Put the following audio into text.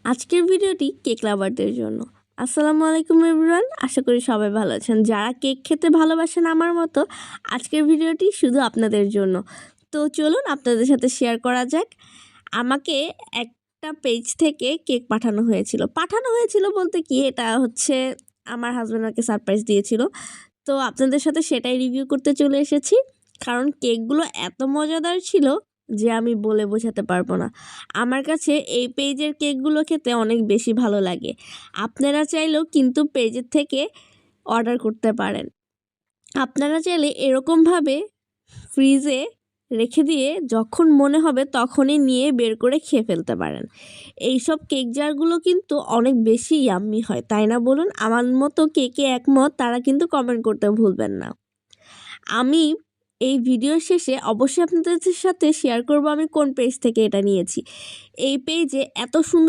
আজকের ভিডিওটি কেক লাভারদের জন্য। আসসালামু আলাইকুম এভরিওয়ান, আশা করি সবাই ভালো আছেন। যারা কেক খেতে ভালোবাসেন আমার মতো, আজকের ভিডিওটি শুধু আপনাদের জন্য। তো চলুন আপনাদের সাথে শেয়ার করা যাক। আমাকে একটা পেজ থেকে কেক পাঠানো হয়েছিল বলতে কি, এটা হচ্ছে আমার হাজব্যান্ড আমাকে সারপ্রাইজ দিয়েছিল। তো আপনাদের সাথে সেটাই রিভিউ করতে চলে এসেছি, কারণ কেকগুলো এত মজাদার ছিল যে আমি বলে বোঝাতে পারবো না। আমার কাছে এই পেজের কেকগুলো খেতে অনেক বেশি ভালো লাগে। আপনারা চাইলেও কিন্তু পেজের থেকে অর্ডার করতে পারেন। আপনারা চাইলে এরকমভাবে ফ্রিজে রেখে দিয়ে যখন মনে হবে তখনই নিয়ে বের করে খেয়ে ফেলতে পারেন। এইসব কেক জারগুলো কিন্তু অনেক বেশি ইয়াম্মি হয়, তাই না বলুন? আমার মতো কেকে একমত তারা কিন্তু কমেন্ট করতে ভুলবেন না। আমি এই ভিডিওর শেষে অবশ্যই আপনাদের সাথে শেয়ার করব আমি কোন পেজ থেকে এটা নিয়েছি। এই পেজে এত সুন্দর